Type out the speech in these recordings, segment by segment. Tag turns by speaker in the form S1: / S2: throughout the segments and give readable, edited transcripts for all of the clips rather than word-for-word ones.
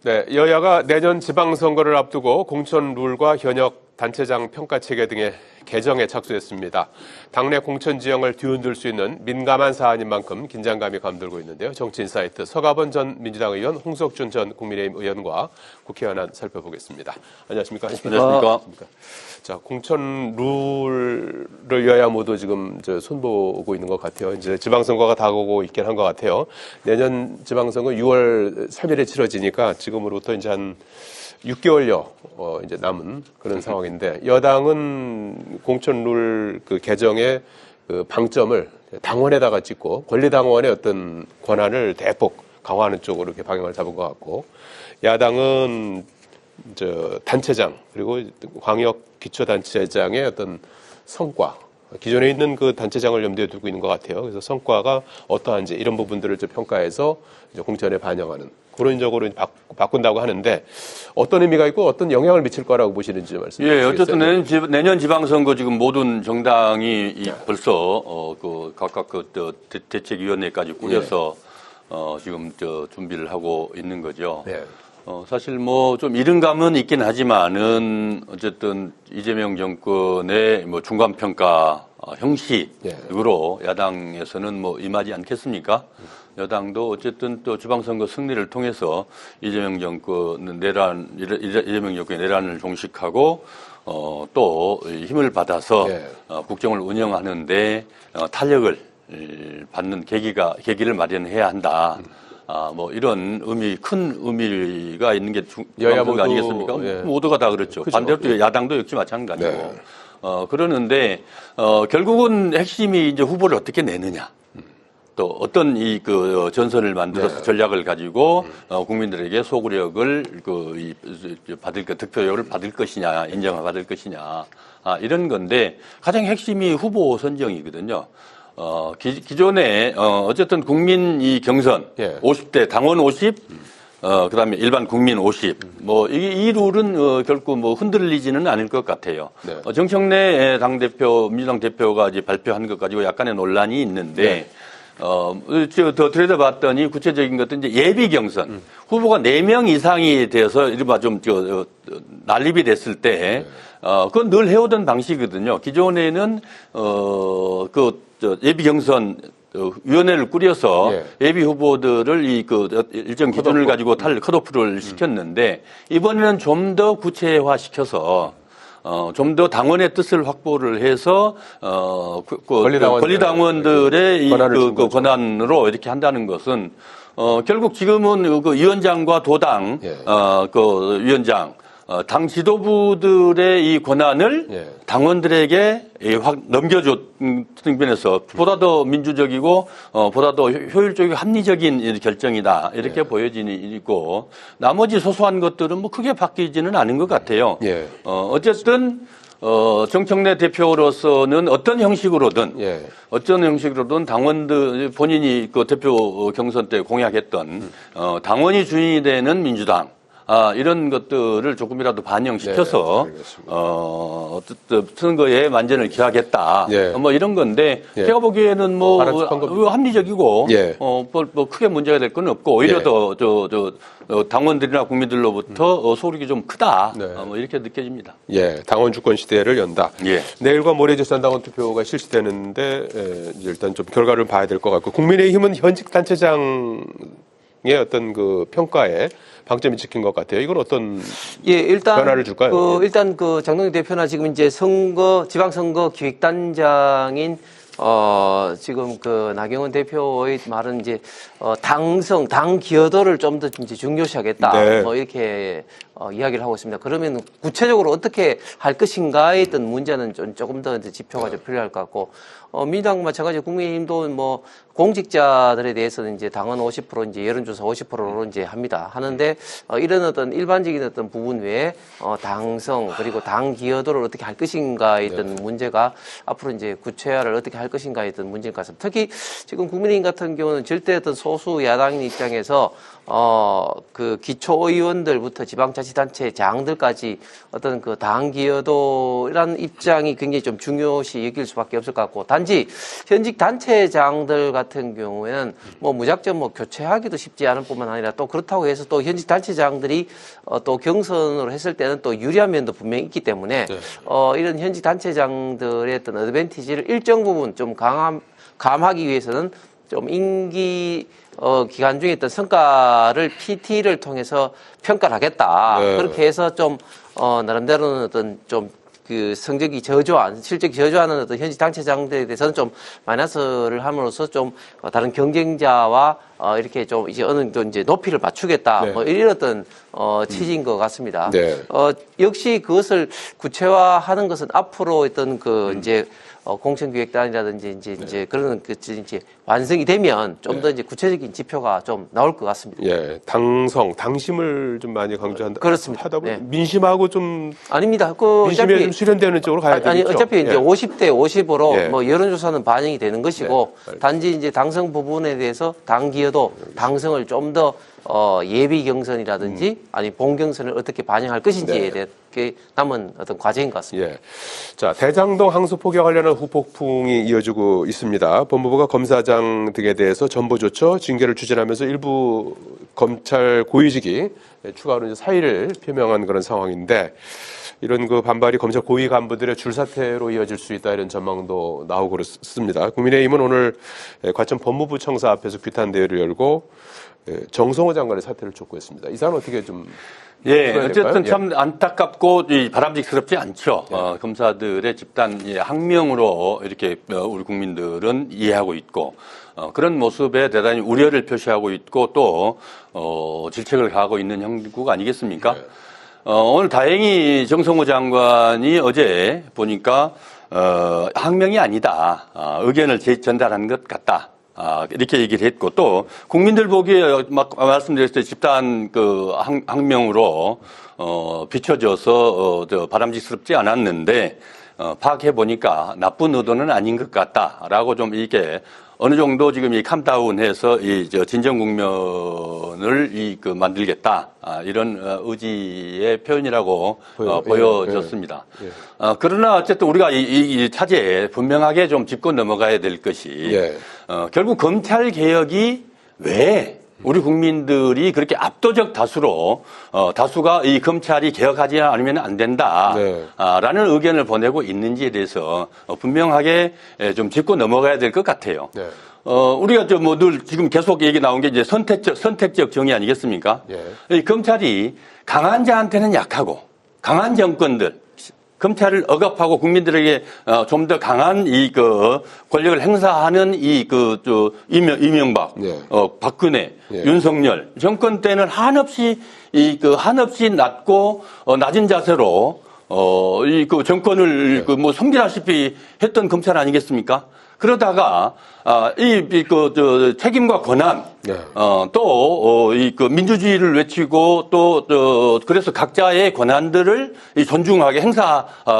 S1: 네, 여야가 내년 지방선거를 앞두고 공천 룰과 현역 단체장 평가 체계 등의 개정에 착수했습니다. 당내 공천 지형을 뒤흔들 수 있는 민감한 사안인 만큼 긴장감이 감돌고 있는데요. 정치인사이트 서가번 전 민주당 의원, 홍석준 전 국민의힘 의원과 국회 현안 살펴보겠습니다. 안녕하십니까?
S2: 안녕하십니까?
S1: 자, 공천 룰을 여야 모두 지금 손보고 있는 것 같아요. 이제 지방선거가 다가오고 있긴 한 것 같아요. 내년 지방선거 6월 3일에 치러지니까 지금으로부터 이제 한 6개월여 이제 남은 그런 상황인데, 여당은 공천 룰 그 개정의 그 방점을 당원에다가 찍고 권리당원의 어떤 권한을 대폭 강화하는 쪽으로 이렇게 방향을 잡은 것 같고, 야당은 단체장 그리고 광역 기초단체장의 어떤 성과, 기존에 있는 그 단체장을 염두에 두고 있는 것 같아요. 그래서 성과가 어떠한지 이런 부분들을 평가해서 이제 공천에 반영하는 그런 쪽으로 바꾼다고 하는데, 어떤 의미가 있고 어떤 영향을 미칠 거라고 보시는지 말씀해 주시겠어요?
S2: 예, 어쨌든 내년 지방선거 지금 모든 정당이 벌써 각각 대책위원회까지 꾸려서 지금 준비를 하고 있는 거죠.
S1: 네.
S2: 사실 좀 이른 감은 있긴 하지만은 어쨌든 이재명 정권의 중간 평가 형식으로 야당에서는 임하지 않겠습니까? 여당도 어쨌든 또 지방선거 승리를 통해서 이재명 정권의 내란을 종식하고 또 힘을 받아서 국정을 운영하는데 탄력을 받는 계기를 마련해야 한다. 이런 큰 의미가 있는 게
S1: 여야
S2: 모두 아니겠습니까? 모두가 다 그렇죠.
S1: 그렇죠.
S2: 반대로 야당도 역시 마찬가지고. 그러는데, 결국은 핵심이 이제 후보를 어떻게 내느냐. 또 어떤 전선을 만들어서 전략을 가지고, 국민들에게 소구력을 득표력을 받을 것이냐, 인정을 받을 것이냐. 이런 건데, 가장 핵심이 후보 선정이거든요. 기존에, 어쨌든 국민 경선, 50대 당원 50, 그 다음에 일반 국민 50. 이 룰은 결코 흔들리지는 않을 것 같아요. 네. 정청래 민주당 대표가 이제 발표한 것 가지고 약간의 논란이 있는데, 더 들여다봤더니 구체적인 것도 이제 예비 경선. 후보가 4명 이상이 되어서 이른바 난립이 됐을 때, 그건 늘 해오던 방식이거든요. 기존에는, 예비 경선 위원회를 꾸려서 예비 후보들을 일정 기준을 가지고 컷오프를 시켰는데, 이번에는 좀 더 구체화 시켜서 좀 더 당원의 뜻을 확보를 해서 권리당원들의 권한으로 이렇게 한다는 것은 결국 지금은 위원장과 도당 위원장 당 지도부들의 이 권한을 당원들에게 확 넘겨줬던 면에서 보다 더 민주적이고 보다 더 효율적이고 합리적인 결정이다, 이렇게 보여지고, 나머지 소소한 것들은 크게 바뀌지는 않은 것 같아요. 어쨌든 정청래 대표로서는 어떤 형식으로든 당원들 본인이 대표 경선 때 공약했던 당원이 주인이 되는 민주당, 이런 것들을 조금이라도 반영시켜서, 선거에 만전을 기하겠다. 이런 건데, 제가 보기에는 합리적이고, 크게 문제가 될 건 없고, 오히려 당원들이나 국민들로부터 소득이 좀 크다. 이렇게 느껴집니다.
S1: 당원 주권 시대를 연다. 내일과 모레 제산당원 투표가 실시되는데, 일단 좀 결과를 봐야 될 것 같고, 국민의힘은 현직 단체장의 어떤 평가에 방점이 찍힌 것 같아요. 이건 어떤 변화를 줄까요?
S3: 일단 장동영 대표나 지금 이제 지방선거 기획단장인 지금 나경원 대표의 말은 이제 당 기여도를 좀 더 이제 중요시하겠다. 이렇게 이야기를 하고 있습니다. 그러면 구체적으로 어떻게 할 것인가에 어떤 문제는 조금 더 이제 지표가 좀 필요할 것 같고, 민주당 마찬가지 국민의힘도 공직자들에 대해서는 이제 당원 50% 이제 여론조사 50%로 이제 하는데, 이런 어떤 일반적인 어떤 부분 외에 당성 그리고 당 기여도를 어떻게 할 것인가에 어떤 문제가 앞으로 이제 구체화를 어떻게 할 것인가에 어떤 문제일 것 같습니다. 특히 지금 국민의힘 같은 경우는 절대 어떤 소수 야당인 입장에서 그 기초의원들부터 지방자치단체장들까지 어떤 그 당 기여도라는 입장이 굉장히 좀 중요시 여길 수밖에 없을 것 같고, 단지 현직 단체장들 같은 경우에는 뭐 무작정 뭐 교체하기도 쉽지 않을 뿐만 아니라 또 그렇다고 해서 또 현직 단체장들이 또 경선으로 했을 때는 또 유리한 면도 분명히 있기 때문에 이런 현직 단체장들의 어떤 어드밴티지를 일정 부분 좀 감하기 위해서는 좀 임기 기간 중에 어떤 성과를 PT를 통해서 평가를 하겠다.
S1: 네.
S3: 그렇게 해서 좀 나름대로는 어떤 좀 그 성적이 실적이 저조하는 어떤 현직 단체장들에 대해서는 좀 마이너스를 함으로써 좀 다른 경쟁자와 이렇게 좀 이제 어느 정도 이제 높이를 맞추겠다.
S1: 네.
S3: 뭐 이런 어떤 취지인 것 같습니다.
S1: 네.
S3: 역시 그것을 구체화하는 것은 앞으로 어떤 그 이제 공천기획단이라든지 이제 그런 그 이제 완성이 되면 좀 더 이제 구체적인 지표가 좀 나올 것 같습니다.
S1: 예, 당심을 좀 많이 강조한다.
S3: 그렇습니다.
S1: 하다 보니
S3: 네.
S1: 민심하고 좀
S3: 아닙니다. 그
S1: 민심에
S3: 어차피
S1: 좀 수렴되는 쪽으로 가야 되겠죠.
S3: 아니 어차피 이제
S1: 예.
S3: 50대 50으로
S1: 예.
S3: 뭐 여론조사는 반영이 되는 것이고
S1: 네,
S3: 단지 이제 당선 부분에 대해서 당 기여도 당성을 좀 더 예비 경선이라든지 아니 본 경선을 어떻게 반영할 것인지에
S1: 네.
S3: 대해 남은 어떤 과제인 것 같습니다.
S1: 예. 자, 대장동 항소 포격 관련한 후폭풍이 이어지고 있습니다. 법무부가 검사장 등에 대해서 전보조처 징계를 추진하면서 일부 검찰 고위직이 추가로 이제 사의를 표명한 그런 상황인데, 이런 그 반발이 검찰 고위 간부들의 줄사태로 이어질 수 있다, 이런 전망도 나오고 그렇습니다. 국민의힘은 오늘 과천 법무부 청사 앞에서 규탄 대회를 열고 정성호 장관의 사퇴를 촉구했습니다. 이 사안은 어떻게 좀
S2: 예,
S1: 풀어야
S2: 어쨌든
S1: 될까요?
S2: 참 안타깝고 바람직스럽지 않죠. 검사들의 집단 항명으로 이렇게 우리 국민들은 이해하고 있고, 그런 모습에 대단히 우려를 표시하고 있고 또 질책을 가하고 있는 형국 아니겠습니까?
S1: 네.
S2: 오늘 다행히 정성호 장관이 어제 보니까 항명이 아니다, 의견을 전달한 것 같다. 이렇게 얘기를 했고, 또 국민들 보기에 막 말씀드렸을 때 집단 그 항명으로 비춰져서 바람직스럽지 않았는데, 파악해 보니까 나쁜 의도는 아닌 것 같다라고 좀 이렇게 어느 정도 지금 이 캄다운해서 진정 국면을 만들겠다, 이런 의지의 표현이라고 보여졌습니다.
S1: 예.
S2: 그러나 어쨌든 우리가 이 차제에 분명하게 좀 짚고 넘어가야 될 것이,
S1: 예.
S2: 결국 검찰 개혁이 왜 우리 국민들이 그렇게 압도적 다수로 다수가 이 검찰이 개혁하지 않으면 안 된다라는 의견을 보내고 있는지에 대해서 분명하게 좀 짚고 넘어가야 될 것 같아요.
S1: 네.
S2: 우리가 늘 지금 계속 얘기 나온 게 이제 선택적 정의 아니겠습니까?
S1: 예.
S2: 이 검찰이 강한 자한테는 약하고, 강한 정권들, 검찰을 억압하고 국민들에게 좀 더 강한 권력을 행사하는 이명박,
S1: 네.
S2: 박근혜,
S1: 네.
S2: 윤석열 정권 때는 한없이 낮고 낮은 자세로 정권을 섬기다시피 했던 검찰 아니겠습니까? 그러다가 책임과 권한,
S1: 네.
S2: 민주주의를 외치고 그래서 각자의 권한들을 존중하게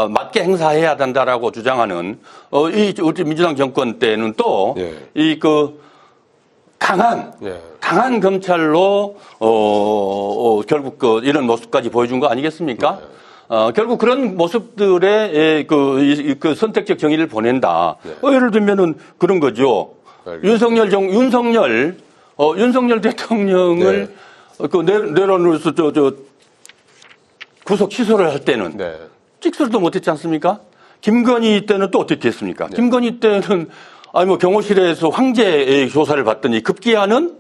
S2: 맞게 행사해야 된다라고 주장하는 우리 민주당 정권 때는 또
S1: 네.
S2: 강한 검찰로 결국 이런 모습까지 보여준 거 아니겠습니까? 결국 그런 모습들의 선택적 정의를 보낸다. 예를 들면은 그런 거죠. 윤석열 대통령을 내려놓아서 구속 취소를 할 때는 찍소리도 못했지 않습니까? 김건희 때는 또 어떻게 했습니까? 김건희 때는 경호실에서 황제 조사를 받더니 급기야는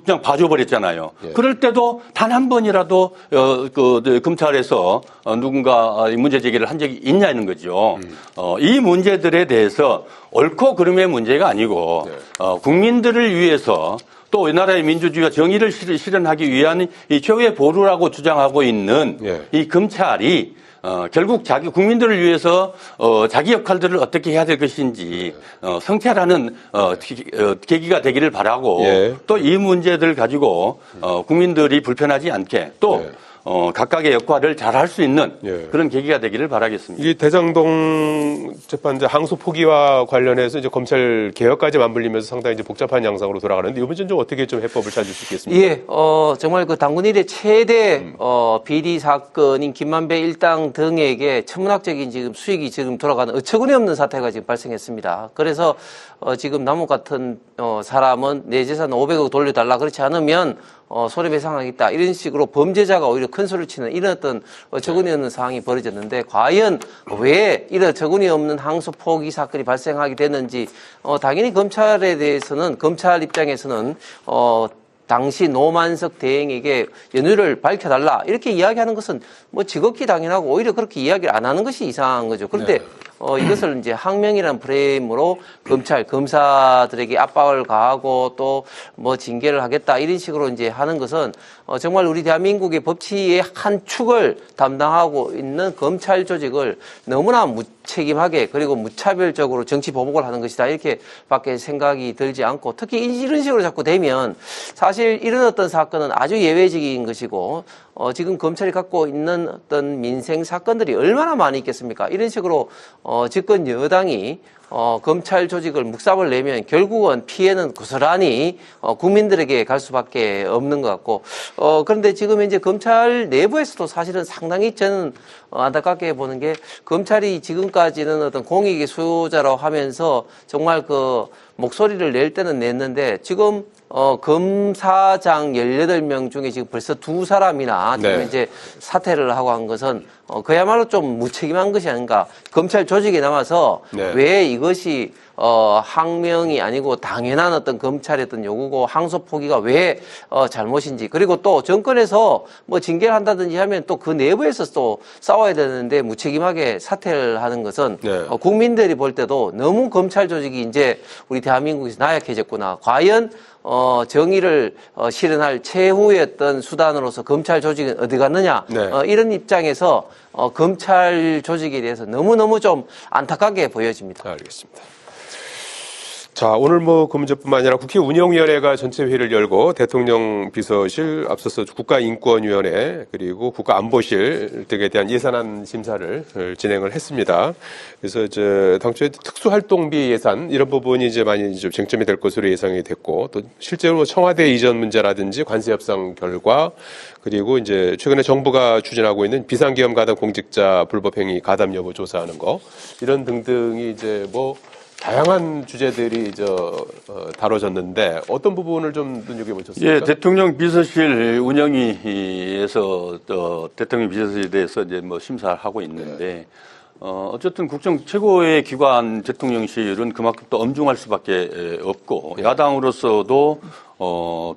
S2: 그냥 봐줘버렸잖아요. 그럴 때도 단 한 번이라도 검찰에서 누군가 문제 제기를 한 적이 있냐는 거죠. 이 문제들에 대해서 옳고 그름의 문제가 아니고 국민들을 위해서 또 이 나라의 민주주의와 정의를 실현하기 위한 이 최후의 보루라고 주장하고 있는 이 검찰이 결국 국민들을 위해서 자기 역할들을 어떻게 해야 될 것인지 성찰하는 계기가 되기를 바라고, 또 이 문제들 가지고 국민들이 불편하지 않게, 또 각각의 역할을 잘 할 수 있는
S1: 예.
S2: 그런 계기가 되기를 바라겠습니다.
S1: 이게 대장동 재판 항소 포기와 관련해서 이제 검찰 개혁까지 맞물리면서 상당히 이제 복잡한 양상으로 돌아가는데 이번 좀 어떻게 좀 해법을 찾을 수 있겠습니까?
S3: 예, 정말 그 당군 일의 최대 비리 사건인 김만배 일당 등에게 천문학적인 지금 수익이 지금 돌아가는 어처구니 없는 사태가 지금 발생했습니다. 그래서 지금 남욱 같은 사람은 내 재산 500억 돌려달라 그렇지 않으면 손해배상하겠다 이런 식으로 범죄자가 오히려 큰 소리를 치는 이런 어떤 어처구니 없는 상황이 벌어졌는데 과연 왜 이런 어처구니 없는 항소 포기 사건이 발생하게 됐는지 당연히 검찰에 대해서는 검찰 입장에서는 당시 노만석 대행에게 연유를 밝혀달라 이렇게 이야기하는 것은 뭐 지극히 당연하고 오히려 그렇게 이야기를 안 하는 것이 이상한 거죠. 그런데 이것을 이제 항명이라는 프레임으로 검사들에게 압박을 가하고 또 뭐 징계를 하겠다 이런 식으로 이제 하는 것은 정말 우리 대한민국의 법치의 한 축을 담당하고 있는 검찰 조직을 너무나 무책임하게 그리고 무차별적으로 정치 보복을 하는 것이다 이렇게밖에 생각이 들지 않고 특히 이런 식으로 자꾸 되면 사실 이런 어떤 사건은 아주 예외적인 것이고 지금 검찰이 갖고 있는 어떤 민생 사건들이 얼마나 많이 있겠습니까? 이런 식으로 집권 여당이 검찰 조직을 묵삽을 내면 결국은 피해는 고스란히 국민들에게 갈 수밖에 없는 것 같고 그런데 지금 이제 검찰 내부에서도 사실은 상당히 저는 안타깝게 보는 게 검찰이 지금까지는 어떤 공익의 수호자로 하면서 정말 그 목소리를 낼 때는 냈는데 지금 검사장 18명 중에 지금 벌써 2사람이나 지금 이제 사퇴를 하고 한 것은 그야말로 좀 무책임한 것이 아닌가. 검찰 조직에 남아서 왜 이것이 항명이 아니고 당연한 어떤 검찰의 어떤 요구고 항소 포기가 왜 잘못인지 그리고 또 정권에서 뭐 징계를 한다든지 하면 또 그 내부에서 또 싸워야 되는데 무책임하게 사퇴를 하는 것은 국민들이 볼 때도 너무 검찰 조직이 이제 우리 대한민국에서 나약해졌구나. 과연 정의를 실현할 최후의 어떤 수단으로서 검찰 조직은 어디 갔느냐 이런 입장에서 검찰 조직에 대해서 너무너무 좀 안타깝게 보여집니다.
S1: 알겠습니다. 자, 오늘 뭐 그 문제뿐만 아니라 국회 운영위원회가 전체 회의를 열고 대통령 비서실, 앞서서 국가인권위원회 그리고 국가안보실 등에 대한 예산안 심사를 진행을 했습니다. 그래서 당초에 특수활동비 예산 이런 부분이 이제 많이 좀 쟁점이 될 것으로 예상이 됐고 또 실제로 청와대 이전 문제라든지 관세 협상 결과 그리고 이제 최근에 정부가 추진하고 있는 비상계엄 가담 공직자 불법행위 가담 여부 조사하는 거 이런 등등이 이제 뭐 다양한 주제들이 다뤄졌는데 어떤 부분을 좀 눈여겨보셨습니까?
S2: 예, 대통령 비서실 운영위에서 대통령 비서실에 대해서 이제 뭐 심사를 하고 있는데 어쨌든 국정 최고의 기관 대통령실은 그만큼 또 엄중할 수밖에 없고 야당으로서도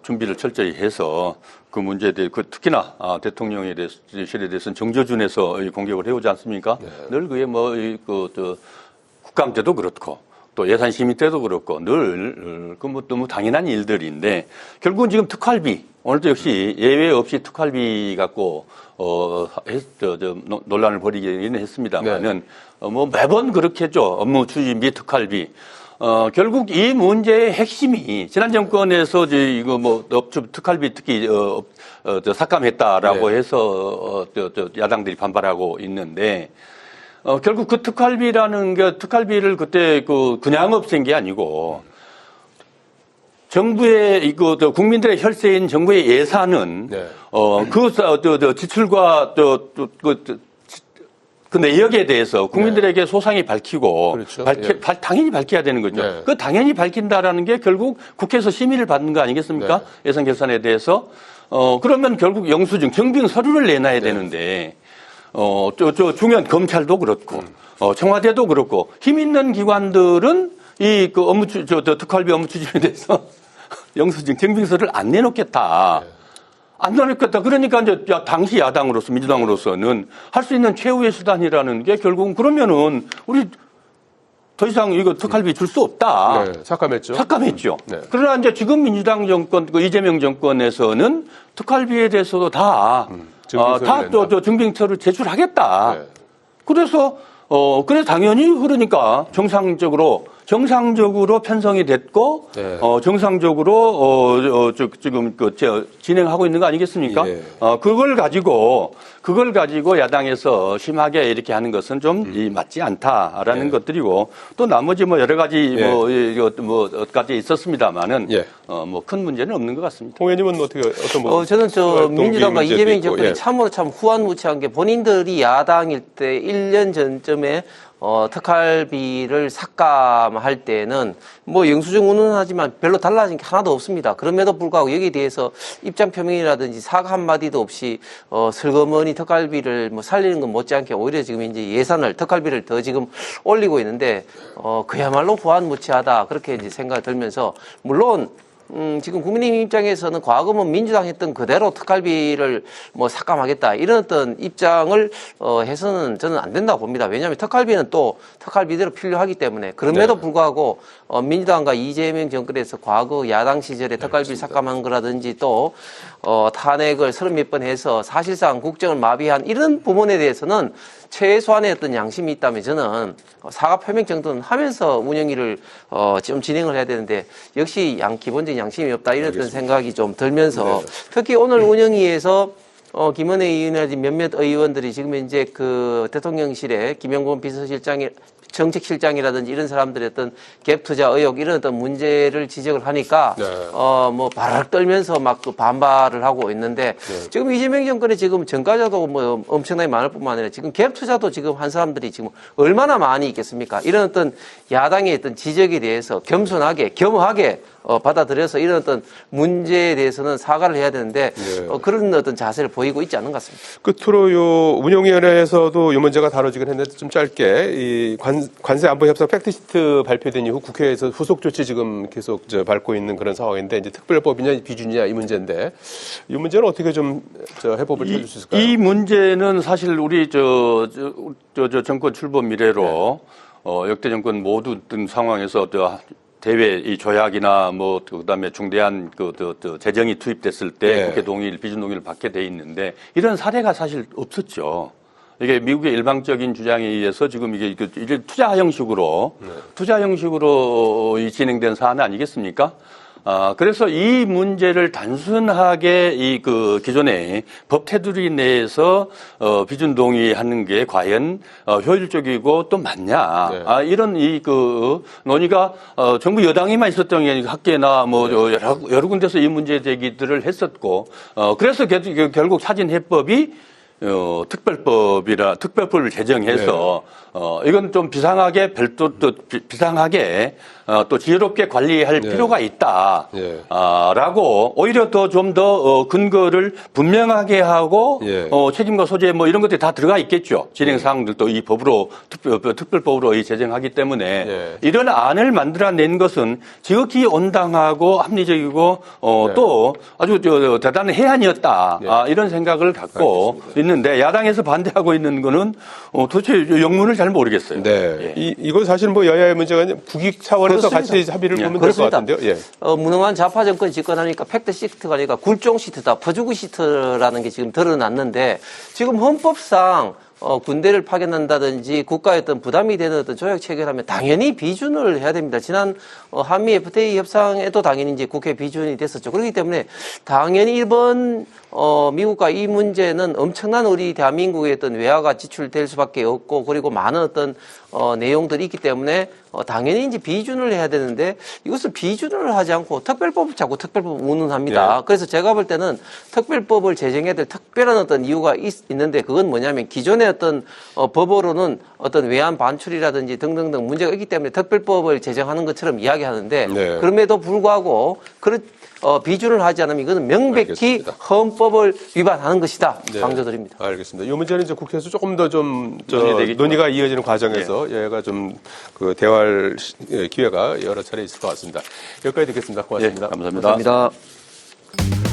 S2: 준비를 철저히 해서 그 문제에 대해 특히나 대통령에 대해서실에 대해서는 정조준에서 공격을 해오지 않습니까? 늘 그게 국감 때도 그렇고. 또 예산심의 때도 그렇고 늘 너무 당연한 일들인데 결국은 지금 특활비 오늘도 역시 예외 없이 특활비 갖고 논란을 벌이기는 했습니다만은 뭐 매번 그렇게 했죠. 업무 추진비 특활비. 결국 이 문제의 핵심이 지난 정권에서 이거 뭐 특활비 특히 삭감했다라고 해서 야당들이 반발하고 있는데. 결국 그 특활비라는 게 특활비를 그때 그냥 없앤 게 아니고 정부의 국민들의 혈세인 정부의 예산은 지출과 그 내역에 대해서 국민들에게 소상히 밝히고
S1: 그렇죠.
S2: 당연히 밝혀야 되는 거죠. 그 당연히 밝힌다라는 게 결국 국회에서 심의를 받는 거 아니겠습니까? 예산 결산에 대해서 그러면 결국 영수증 정빙 서류를 내놔야 되는데. 중요한 검찰도 그렇고, 청와대도 그렇고, 힘 있는 기관들은 특활비 업무 추진에 대해서 영수증 정빙서를 안 내놓겠다. 안 내놓겠다. 그러니까 이제 당시 야당으로서, 민주당으로서는 할 수 있는 최후의 수단이라는 게 결국은 그러면은 우리 더 이상 이거 특활비 줄 수 없다.
S1: 삭감했죠.
S2: 삭감했죠. 그러나 이제 지금 민주당 정권, 이재명 정권에서는 특활비에 대해서도 다 증빙서를 제출하겠다. 그래서 당연히 그러니까 정상적으로 정상적으로 편성이 됐고
S1: 네.
S2: 정상적으로 지금 진행하고 있는 거 아니겠습니까?
S1: 예.
S2: 그걸 가지고 야당에서 심하게 이렇게 하는 것은 좀 맞지 않다라는
S1: 예.
S2: 것들이고 또 나머지 뭐 여러 가지 가지 있었습니다만은
S1: 예.
S2: 뭐 큰 문제는 없는 것 같습니다.
S1: 홍 의원님은 어떤 뭐
S3: 저는 민주당과
S1: 문제도
S3: 이재명
S1: 있고,
S3: 정권이
S1: 예.
S3: 참으로 참 후한무치한 게 본인들이 야당일 때 1년 전쯤에 특활비를 삭감할 때는 뭐 영수증 운운하지만 별로 달라진 게 하나도 없습니다. 그럼에도 불구하고 여기에 대해서 입장 표명이라든지 사과 한마디도 없이 슬그머니 특활비를 뭐 살리는 건 못지않게 오히려 지금 이제 예산을 특활비를 더 지금 올리고 있는데 그야말로 후한무치하다 그렇게 이제 생각이 들면서 물론 지금 국민의힘 입장에서는 과거면 민주당 했던 그대로 특활비를 뭐 삭감하겠다 이런 어떤 입장을 해서는 저는 안 된다고 봅니다. 왜냐하면 특활비는 또 특활비대로 필요하기 때문에 그럼에도 불구하고 민주당과 이재명 정권에서 과거 야당 시절에 특활비 삭감한 거라든지 또 탄핵을 30몇 번 해서 사실상 국정을 마비한 이런 부분에 대해서는 최소한의 어떤 양심이 있다면 저는 사과 표명 정도는 하면서 운영위를 좀 진행을 해야 되는데 역시 기본적인 양심이 없다 이런 어떤 생각이 좀 들면서
S1: 네.
S3: 특히 오늘 운영위에서 김은혜 의원이나 몇몇 의원들이 지금 이제 그 대통령실에 김영건 비서실장이 정책실장이라든지 이런 사람들의 어떤 갭 투자 의혹 이런 어떤 문제를 지적을 하니까
S1: 네.
S3: 뭐 바락 떨면서 막 그 반발을 하고 있는데
S1: 네.
S3: 지금 이재명 정권이 지금 전과자도 뭐 엄청나게 많을 뿐만 아니라 지금 갭 투자도 지금 한 사람들이 지금 얼마나 많이 있겠습니까? 이런 어떤 야당의 어떤 지적에 대해서 겸손하게 겸허하게 받아들여서 이런 어떤 문제에 대해서는 사과를 해야 되는데
S1: 네.
S3: 그런 어떤 자세를 보이고 있지 않은 것 같습니다.
S1: 끝으로 요 운영위원회에서도 이 문제가 다뤄지긴 했는데 좀 짧게 이 관세 안보 협상 팩트시트 발표된 이후 국회에서 후속 조치 지금 계속 밟고 있는 그런 상황인데 이제 특별법이냐 비준이냐 이 문제인데 이 문제는 어떻게 좀 해법을 찾을 수 있을까요?
S2: 이 문제는 사실 우리 정권 출범 이래로 역대 정권 모두 등 상황에서 대외 이 조약이나 뭐 그다음에 중대한 재정이 투입됐을 때
S1: 네.
S2: 국회 동의를 비준 동의를 받게 돼 있는데 이런 사례가 사실 없었죠. 이게 미국의 일방적인 주장에 의해서 지금 이게 투자 형식으로 진행된 사안 아니겠습니까? 그래서 이 문제를 단순하게 기존의 법 테두리 내에서 비준 동의하는 게 과연 효율적이고 또 맞냐?
S1: 네.
S2: 이런 논의가 정부 여당에만 있었던 게 아니고 학계나 뭐 여러 군데서 이 문제 제기들을 했었고 그래서 결국 사진 해법이 특별법을 제정해서 이건 좀 비상하게 비상하게 또 지혜롭게 관리할 필요가 있다. 라고 오히려 좀 더 근거를 분명하게 하고 책임과 소재 뭐 이런 것들이 다 들어가 있겠죠. 진행 사항들도 이 법으로 특별법으로 제정하기 때문에 이런 안을 만들어낸 것은 지극히 온당하고 합리적이고 또 아주 대단한 해안이었다. 이런 생각을 갖고 있는데 야당에서 반대하고 있는 거는 도대체 영문을 잘 모르겠어요.
S1: 네. 이건 사실 뭐 여야의 문제가 아니라 국익 차원에서 같이 합의를 보면 될 것 같은데요. 예.
S3: 무능한 좌파 정권이 집권하니까 팩트 시트가 아니라 굴종 시트다, 퍼주기 시트라는 게 지금 드러났는데 지금 헌법상 군대를 파견한다든지 국가의 어떤 부담이 되는 어떤 조약 체결하면 당연히 비준을 해야 됩니다. 지난 한미 FTA 협상에도 당연히 이제 국회 비준이 됐었죠. 그렇기 때문에 당연히 이번 미국과 이 문제는 엄청난 우리 대한민국의 어떤 외화가 지출될 수밖에 없고 그리고 많은 어떤 내용들이 있기 때문에 당연히 이제 비준을 해야 되는데 이것을 비준을 하지 않고 특별법을 자꾸 특별법 운운합니다.
S1: 네.
S3: 그래서 제가 볼 때는 특별법을 제정해야 될 특별한 어떤 이유가 있는데 그건 뭐냐면 기존의 어떤 법으로는 어떤 외환 반출이라든지 등등등 문제가 있기 때문에 특별법을 제정하는 것처럼 이야기하는데
S1: 네.
S3: 그럼에도 불구하고 비준을 하지 않으면 이거는 명백히
S1: 알겠습니다.
S3: 헌법을 위반하는 것이다.
S1: 네.
S3: 강조드립니다.
S1: 알겠습니다. 이 문제는 이제 국회에서 조금 더 좀
S2: 논의되겠죠.
S1: 논의가 이어지는 과정에서 얘가 좀 대화할 기회가 여러 차례 있을 것 같습니다. 여기까지 듣겠습니다. 고맙습니다.
S2: 감사합니다.
S3: 감사합니다.